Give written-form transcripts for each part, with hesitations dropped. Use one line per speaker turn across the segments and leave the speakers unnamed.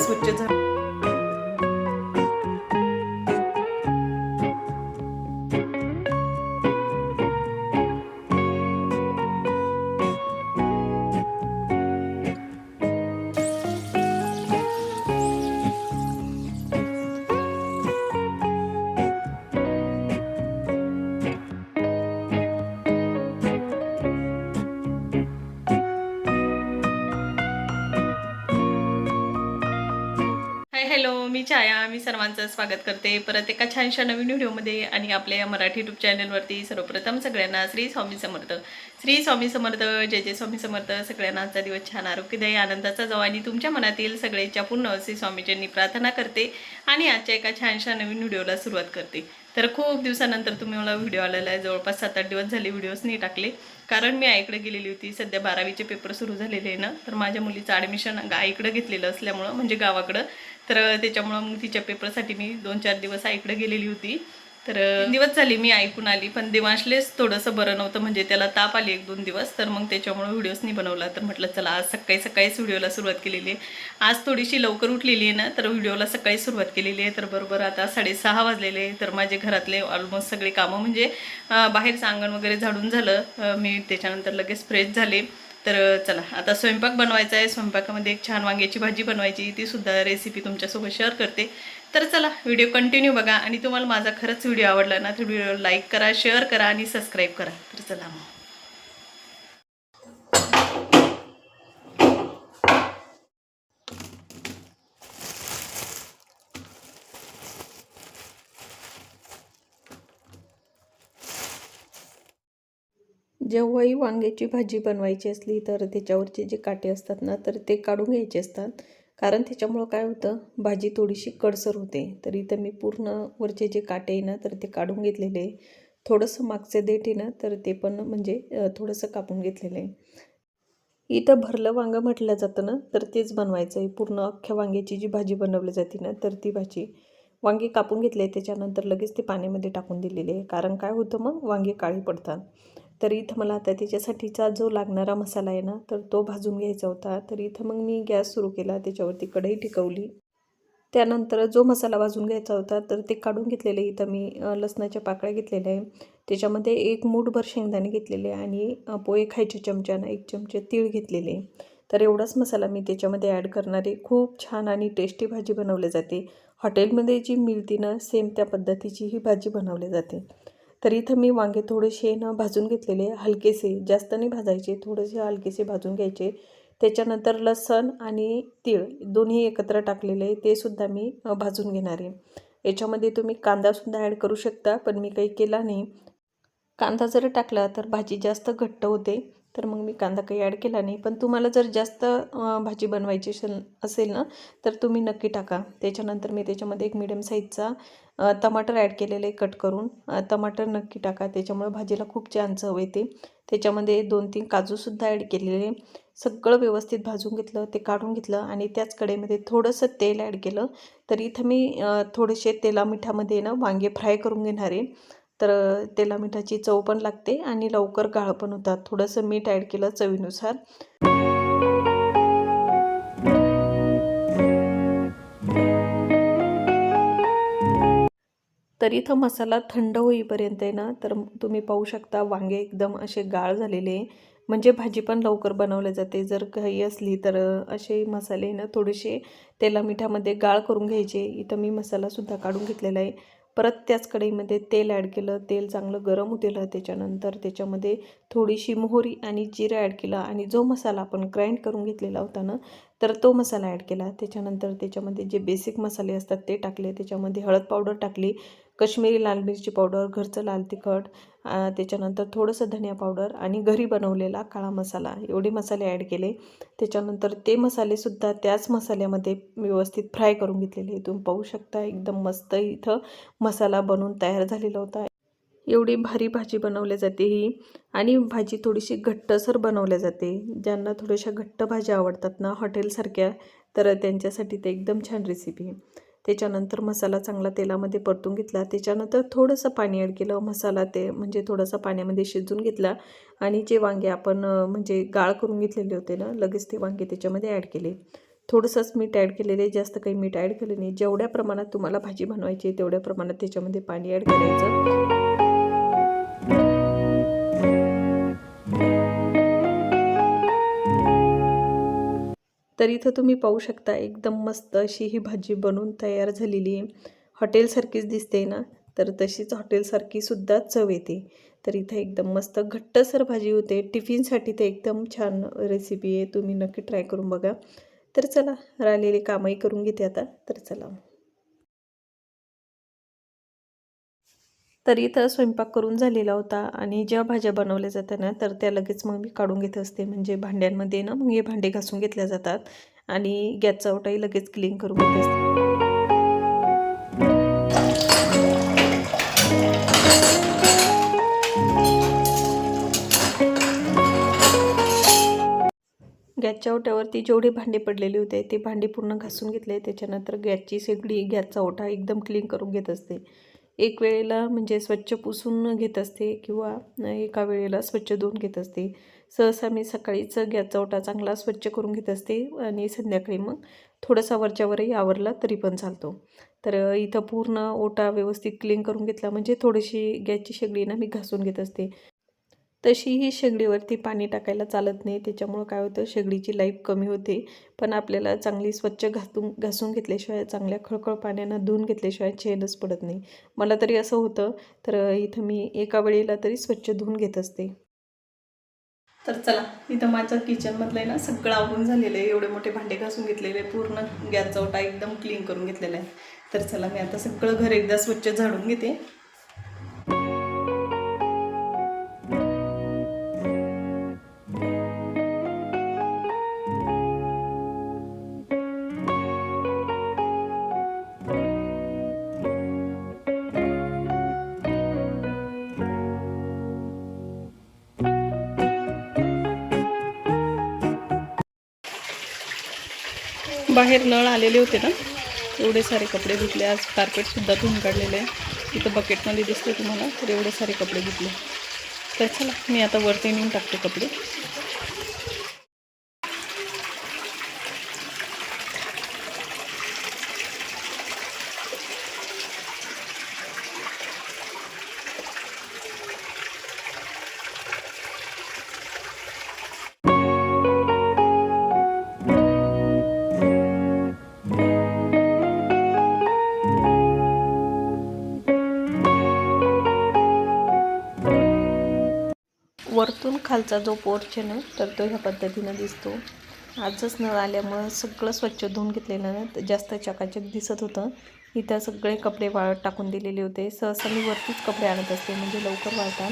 स्वच्छ झालं. हॅलो, मी छाया. मी सर्वांचं स्वागत करते परत एका छानशा नवीन व्हिडिओमध्ये आणि आपल्या या मराठी यूट्यूब चॅनलवरती. सर्वप्रथम सगळ्यांना श्री स्वामी समर्थ. श्री स्वामी समर्थ. जय जय स्वामी समर्थ. सगळ्यांना आजचा दिवस छान आरोग्यदायी आनंदाचा जावा आणि तुमच्या मनातील सगळे इच्छा पूर्ण असे स्वामीजींनी प्रार्थना करते आणि आजच्या एका छानशा नवीन व्हिडिओला सुरुवात करते. तर खूप दिवसानंतर तुम्ही मला व्हिडिओ आलेला आहे. जवळपास 7-8 दिवस झाले व्हिडिओज नाही टाकले, कारण मी आईकडे गेलेली होती. सध्या 12वीचे पेपर सुरू झालेले आहे ना, तर माझ्या मुलीचं ॲडमिशन आईकडे घेतलेलं असल्यामुळं, म्हणजे गावाकडं, तर त्याच्यामुळं मग तिच्या पेपरसाठी मी 2-4 दिवस आईकडे गेलेली होती. तर दिवस झाली मी ऐकून आली, पण देवांशलेच थोडंसं बरं नव्हतं, म्हणजे त्याला ताप आली 1-2 दिवस. तर मग त्याच्यामुळे व्हिडिओज नाही बनवला. तर म्हटलं चला आज सकाळीच व्हिडिओला सुरुवात केलेली आहे. आज थोडीशी लवकर उठलेली आहे ना, तर व्हिडिओला सकाळी सुरुवात केलेली आहे. तर बरोबर आता 6:30 वाजलेले आहे. तर माझे घरातले ऑलमोस्ट सगळे कामं, म्हणजे बाहेरचं अंगण वगैरे झाडून झालं. मी त्याच्यानंतर लगेच फ्रेश झाले. तर चला आता स्वयंपाक बनवायचा आहे. स्वयंपाकामध्ये एक छान वांग्याची भाजी बनवायची, ती सुद्धा रेसिपी तुमच्यासोबत शेअर करते. तर चला व्हिडिओ कंटिन्यू बघा आणि तुम्हाला माझा खरंच व्हिडिओ आवडला ना, तर व्हिडिओ लाईक करा, शेअर करा आणि सबस्क्राईब करा. तर चला मग. जेव्हाही वांग्याची भाजी बनवायची असली तर त्याच्यावरचे जे काटे असतात ना, तर ते काढून घ्यायचे असतात. कारण त्याच्यामुळं काय होतं, भाजी थोडीशी कडसर होते. तर इथं मी पूर्ण वरचे जे काटे आहे ना, तर ते काढून घेतलेले आहे. थोडंसं मागचे देठ आहे ना, तर ते पण म्हणजे थोडंसं कापून घेतलेलं आहे. इथं भरलं वांगं म्हटलं जातं ना, तर तेच बनवायचं आहे. पूर्ण अख्ख्या वांग्याची जी भाजी बनवली जाते ना, तर ती भाजी. वांगी कापून घेतले, त्याच्यानंतर लगेच ते पाण्यामध्ये टाकून दिलेले आहे. कारण काय होतं, मग वांगी काळी पडतात. तर इथं मला आता त्याच्यासाठीचा जो लागणारा मसाला आहे ना, तर तो भाजून घ्यायचा होता. तर इथं मग मी गॅस सुरू केला, त्याच्यावरती कढई टिकवली. त्यानंतर जो मसाला भाजून घ्यायचा होता, तर ते काढून घेतलेले. इथं मी लसणाच्या पाकळ्या घेतलेल्या आहे. त्याच्यामध्ये 1 मूठभर शेंगदाणे घेतलेले आणि पोहे खायच्या चमच्यानं 1 चमचे तीळ घेतलेले. तर एवढाच मसाला मी त्याच्यामध्ये ॲड करणार आहे. खूप छान आणि टेस्टी भाजी बनवली जाते. हॉटेलमध्ये जी मिळते ना, सेम त्या पद्धतीची ही भाजी बनवली जाते. तर इथं मी वांगे थोडेसे ना भाजून घेतलेले, हलकेसे, जास्त नाही भाजायचे, थोडेसे हलकेसे भाजून घ्यायचे. त्याच्यानंतर लसण आणि तीळ दोन्ही एकत्र टाकलेले, ते सुद्धा मी भाजून घेणार आहे. याच्यामध्ये तुम्ही कांदासुद्धा ॲड करू शकता, पण मी काही केला नाही. कांदा जर टाकला तर भाजी जास्त घट्ट होते, तर मग मी कांदा काही ॲड केला नाही. पण तुम्हाला जर जास्त भाजी बनवायची असेल ना, तर तुम्ही नक्की टाका. त्याच्यानंतर मी त्याच्यामध्ये एक मीडियम साईजचा टमाटर ॲड केलेले कट करून. टमाटर नक्की टाका, त्याच्यामुळे भाजीला खूप छान चव येते. त्याच्यामध्ये 2-3 काजूसुद्धा ॲड केलेले. सगळं व्यवस्थित भाजून घेतलं, ते काढून घेतलं आणि त्याच कढईमध्ये थोडंसं तेल ॲड केलं. तर इथं मी थोडेसे मिठामध्ये ना वांगे फ्राय करून घेणार आहे. तर तेला मिठाची चव पण लागते आणि लवकर गाळ पण होतात. थोडंसं मीठ ॲड केलं चवीनुसार. तर इथं मसाला थंड होईपर्यंत आहे ना, तर तुम्ही पाहू शकता वांगे एकदम असे गाळ झालेले, म्हणजे भाजी पण लवकर बनवली जाते. जर घाई असली तर असे मसाले ना थोडेसे तेला मिठामध्ये गाळ करून घ्यायचे. इथं मी मसालासुद्धा काढून घेतलेला आहे. परत त्याच कढईमध्ये तेल ॲड केलं. तेल चांगलं गरम होतेलं. त्याच्यानंतर त्याच्यामध्ये थोडीशी मोहरी आणि जिरं ॲड केला आणि जो मसाला आपण ग्राइंड करून घेतलेला होता ना, तर तो मसाला ॲड केला. त्याच्यानंतर त्याच्यामध्ये जे बेसिक मसाले असतात ते टाकले. त्याच्यामध्ये हळद पावडर टाकली, कश्मीरी लाल मिरची पावडर, घरचं लाल तिखट, त्याच्यानंतर थोडंसं धनिया पावडर आणि घरी बनवलेला काळा मसाला, एवढे मसाले ॲड केले. त्याच्यानंतर ते मसालेसुद्धा त्याच मसाल्यामध्ये व्यवस्थित फ्राय करून घेतलेले. तुम्ही पाहू शकता एकदम मस्त इथं मसाला बनवून तयार झालेला होता. एवढी भारी भाजी बनवली जाते ही आणि भाजी थोडीशी घट्टसर बनवली जाते. ज्यांना थोड्याशा घट्ट भाज्या आवडतात ना हॉटेलसारख्या, तर त्यांच्यासाठी ते एकदम छान रेसिपी आहे. त्याच्यानंतर मसाला चांगला तेलामध्ये परतून घेतला. त्याच्यानंतर थोडंसं पाणी ॲड केलं. मसाला ते म्हणजे थोडासा पाण्यामध्ये शिजून घेतला आणि जे वांगे आपण म्हणजे गाळ करून घेतलेले होते ना, लगेच ते वांगे त्याच्यामध्ये ॲड केले. थोडंसंच मीठ ॲड केलेलं आहे, जास्त काही मीठ ॲड केलं नाही. जेवढ्या प्रमाणात तुम्हाला भाजी बनवायची आहे तेवढ्या प्रमाणात त्याच्यामध्ये पाणी ॲड करायचं. तर इथं तुम्ही पाहू शकता एकदम मस्त अशी ही भाजी बनवून तयार झालेली आहे. हॉटेलसारखीच दिसते ना, तर तशीच हॉटेलसारखी सुद्धा चव येते. तर इथं एकदम मस्त घट्टसर भाजी होते. टिफिनसाठी ते एकदम छान रेसिपी आहे. तुम्ही नक्की ट्राय करून बघा. तर चला, राहिलेली कामही करून घेते आता. तर चला. तर इथं स्वयंपाक करून झालेला होता आणि ज्या भाज्या बनवल्या जातात ना, तर त्या लगेच मग मी काढून घेत असते. म्हणजे भांड्यांमध्ये ना मग हे भांडे घासून घेतल्या जातात आणि गॅसचा ओटाही लगेच क्लीन करून घेत असते. गॅसच्या ओट्यावरती जेवढे भांडे पडलेले होते ते भांडे पूर्ण घासून घेतले. त्याच्यानंतर गॅसची शेगडी, गॅसचा ओटा एकदम क्लीन करून घेत असते. एक वेळेला म्हणजे स्वच्छ पुसून घेत असते किंवा एका वेळेला स्वच्छ धुवून घेत असते. सहसा मी सकाळीच गॅसचा ओटा चांगला स्वच्छ करून घेत असते आणि संध्याकाळी मग थोडासा वरच्यावरही आवरला तरी पण चालतो. तर इथं पूर्ण ओटा व्यवस्थित क्लीन करून घेतला म्हणजे थोडीशी गॅसची शेगडी ना मी घासून घेत असते. तशीही शेगडीवरती पाणी टाकायला चालत नाही. त्याच्यामुळं काय होतं, शेगडीची लाईफ कमी होते. पण आपल्याला चांगली स्वच्छ घासून घेतल्याशिवाय, चांगल्या खळखळ पाण्यानं धुवून घेतल्याशिवाय चैनच पडत नाही. मला तरी असं होतं. तर इथं मी एका वेळेला तरी स्वच्छ धुवून घेत असते. तर चला, इथं माझं किचनमधलं आहे ना सगळं आवरून झालेलं आहे. एवढे मोठे भांडे घासून घेतलेले, पूर्ण गॅसचा ओटा एकदम क्लीन करून घेतलेला आहे. तर चला, मी आता सगळं घर एकदा स्वच्छ झाडून घेते. बाहेर नळ आलेले होते ना, एवढे सारे कपडे धुतले. आज कार्पेटसुद्धा धुवून काढलेले आहे. इथं बकेटमध्ये दिसते तुम्हाला. तर एवढे सारे कपडे धुतले. तर चला, मी आता वरती नेऊन टाकते कपडे. वरतून खालचा जो पोर्च आहे ना, तर तो ह्या पद्धतीनं दिसतो. आजच नळ आल्यामुळं सगळं स्वच्छ धुवून घेतलेलं ना, तर जास्त चकाचक दिसत होतं. इथं सगळे कपडे वाळत टाकून दिलेले होते. सहसा मी वरतीच कपडे आणत असते म्हणजे लवकर वाळतात.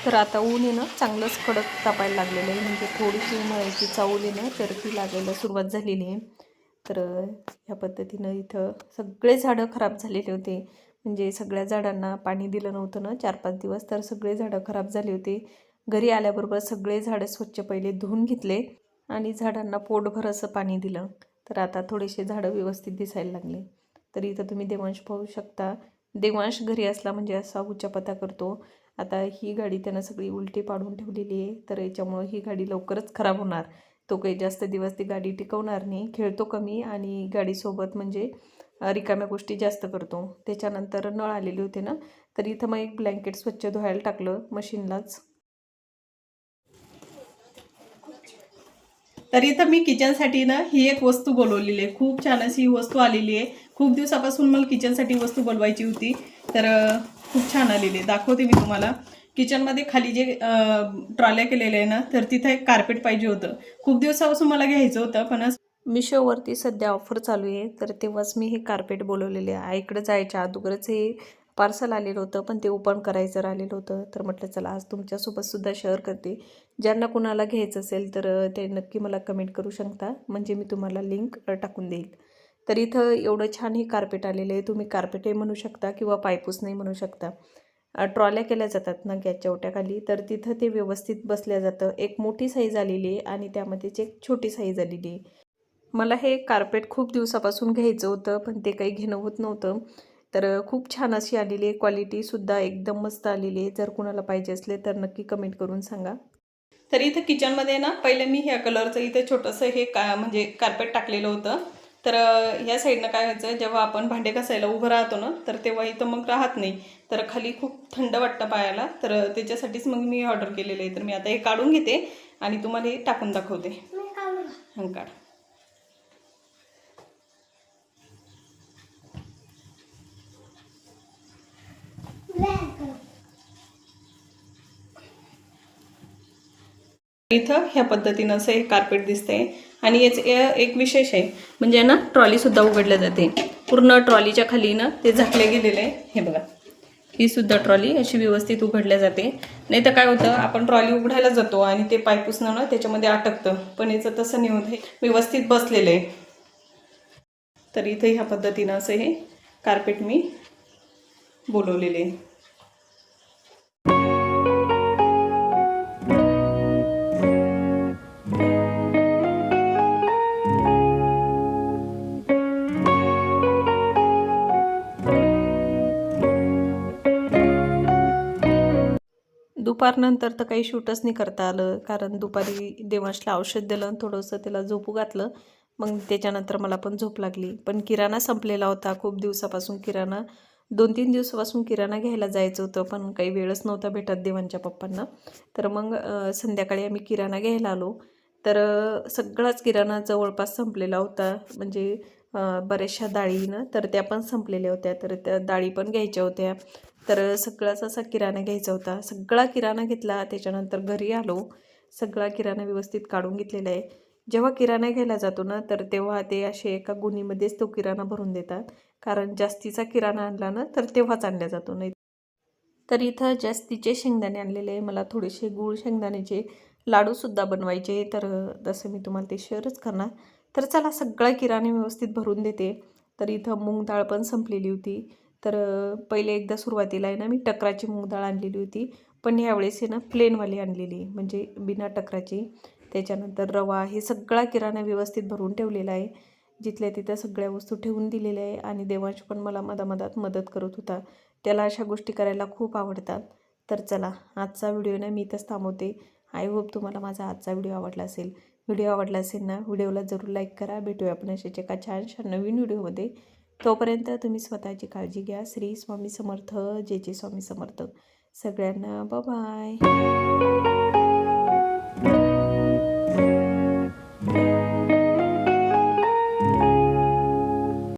तर आता ऊन आहे ना चांगलंच कडक तापायला लागलेलं आहे. म्हणजे थोडीशी उन्हाळ्याची चावल आहे ना, तर ती लागायला सुरुवात झालेली आहे. तर ह्या पद्धतीनं इथं सगळे झाडं खराब झालेले होते. म्हणजे सगळ्या झाडांना पाणी दिलं नव्हतं ना 4-5 दिवस, तर सगळे झाडं खराब झाले होते. घरी आल्याबरोबर सगळे झाडं स्वच्छ पहिले धुवून घेतले आणि झाडांना पोटभर असं पाणी दिलं. तर आता थोडेसे झाडं व्यवस्थित दिसायला लागले. तर इथं तुम्ही देवांश पाहू शकता. देवांश घरी असला म्हणजे असा उच्चापता करतो. आता ही गाडी त्यानं सगळी उलटी पाडून ठेवलेली आहे. तर याच्यामुळं ही गाडी लवकरच खराब होणार. तो काही जास्त दिवस ती गाडी टिकवणार नाही. खेळतो कमी आणि गाडीसोबत म्हणजे रिकाम्या गोष्टी जास्त करतो. त्याच्यानंतर नळ आलेले होते ना, तर इथं मग एक ब्लँकेट स्वच्छ धुवायला टाकलं मशीनलाच. तर इथं मी किचनसाठी ना ही एक वस्तू बोलवलेली आहे. खूप छान अशी ही वस्तू आलेली आहे. खूप दिवसापासून मला किचनसाठी वस्तू बोलवायची होती. तर खूप छान आलेली आहे. दाखवते मी तुम्हाला. किचनमध्ये खाली जे ट्रॉल्या केलेल्या आहे ना, तर तिथं एक कार्पेट पाहिजे होतं. खूप दिवसापासून मला घ्यायचं होतं, पण मिशोवरती सध्या ऑफर चालू आहे. तर तेव्हाच मी हे कार्पेट बोलवलेले आहे. आईकडे जायच्या अगोदरच हे पार्सल आलेलं होतं, पण ते ओपन करायचं राहिलेलं होतं. तर म्हटलं चला आज तुमच्यासोबतसुद्धा शेअर करते. ज्यांना कुणाला घ्यायचं असेल तर ते नक्की मला कमेंट करू शकता. म्हणजे मी तुम्हाला लिंक टाकून देईल. तर इथं एवढं छान हे कार्पेट आलेलं आहे. तुम्ही कार्पेटही म्हणू शकता किंवा पायपूसही म्हणू शकता. ट्रॉल्या केल्या जातात ना गॅसच्या ओट्याखाली, तर तिथं ते व्यवस्थित बसल्या जातं. एक मोठी साईज आलेली आहे आणि त्यामध्येच एक छोटी साईज आलेली आहे. मला हे कार्पेट खूप दिवसापासून घ्यायचं होतं, पण ते काही घेणं होत नव्हतं. तर खूप छान अशी आलेली आहे. क्वालिटीसुद्धा एकदम मस्त आलेली आहे. जर कुणाला पाहिजे असले तर नक्की कमेंट करून सांगा. तर इथं किचनमध्ये ना पहिले मी ह्या कलरचं इथं छोटंसं हे म्हणजे कार्पेट टाकलेलं होतं. तर ह्या साईडनं काय व्हायचं, जेव्हा आपण भांडे घासायला उभं राहतो ना, तर तेव्हा इथं मग राहत नाही. तर खाली खूप थंड वाटतं पायाला, तर त्याच्यासाठीच मग मी ऑर्डर केलेलं आहे. तर मी आता हे काढून घेते आणि तुम्हाला हे टाकून दाखवते. हं, काढ. इथं ह्या पद्धतीनं असं हे कार्पेट दिसतंय आणि याचं एक विशेष आहे, म्हणजे ना ट्रॉलीसुद्धा उघडल्या जाते. पूर्ण ट्रॉलीच्या खाली ना ते झाकले गेलेलं आहे. हे बघा, ही सुद्धा ट्रॉली अशी व्यवस्थित उघडल्या जाते. नाही तर काय होतं, आपण ट्रॉली उघडायला जातो आणि ते पाय पुसणं ना त्याच्यामध्ये अटकतं, पण याचं तसं नाही होत, हे व्यवस्थित बसलेलं आहे. तर इथं ह्या पद्धतीनं असं हे कार्पेट मी बोलवलेले आहे. दुपारनंतर तर काही शूटच नाही करता आलं, कारण दुपारी देवांशला औषध दिलं आणि थोडंसं त्याला झोपू घातलं. मग त्याच्यानंतर मला पण झोप लागली. पण किराणा संपलेला होता खूप दिवसापासून. किराणा 2-3 दिवसापासून किराणा घ्यायला जायचं होतं, पण काही वेळच नव्हता भेटत देवांच्या पप्पांना. तर मग संध्याकाळी आम्ही किराणा घ्यायला आलो. तर सगळाच किराणा जवळपास संपलेला होता. म्हणजे बऱ्याचशा डाळी ना, तर त्या पण संपलेल्या होत्या. तर त्या डाळी पण घ्यायच्या होत्या. तर सगळाच असा किराणा घ्यायचा होता. सगळा किराणा घेतला. त्याच्यानंतर घरी आलो. सगळा किराणा व्यवस्थित काढून घेतलेला आहे. जेव्हा किराणा घ्यायला जातो ना, तर तेव्हा ते असे एका गुणीमध्येच तो किराणा भरून देतात. कारण जास्तीचा किराणा आणला ना, तर तेव्हाच आणला जातो. नाही तर इथं जास्तीचे शेंगदाणे आणलेले आहे. मला थोडेसे गूळ शेंगदाण्याचे लाडूसुद्धा बनवायचे. तर तसं मी तुम्हाला ते शेअरच करणार. तर चला, सगळा किराणा व्यवस्थित भरून देते. तर इथं मूग डाळ पण संपलेली होती. तर पहिले एकदा सुरुवातीला आहे ना, मी टकराची मूग डाळ आणलेली होती. पण यावेळेस आहे ना प्लेनवाली आणलेली, म्हणजे बिना टकराची. त्याच्यानंतर रवा, हे सगळा किराणा व्यवस्थित भरून ठेवलेला आहे. जिथल्या तिथं सगळ्या वस्तू ठेवून दिलेल्या आहे. आणि देवांश पण मला मधामधात मदत करत होता. त्याला अशा गोष्टी करायला खूप आवडतात. तर चला, आजचा व्हिडिओ ना मी इथंच थांबवते. आय होप तुम्हाला माझा आजचा व्हिडिओ आवडला असेल. व्हिडिओ आवडला असेल ना, व्हिडिओला जरूर लाईक करा. भेटूया आपण अशाच एका छानशा नवीन व्हिडिओमध्ये. तोपर्यंत तुम्ही स्वतःची काळजी घ्या. श्री स्वामी समर्थ. जय जय स्वामी समर्थ. सगळ्यांना बाय.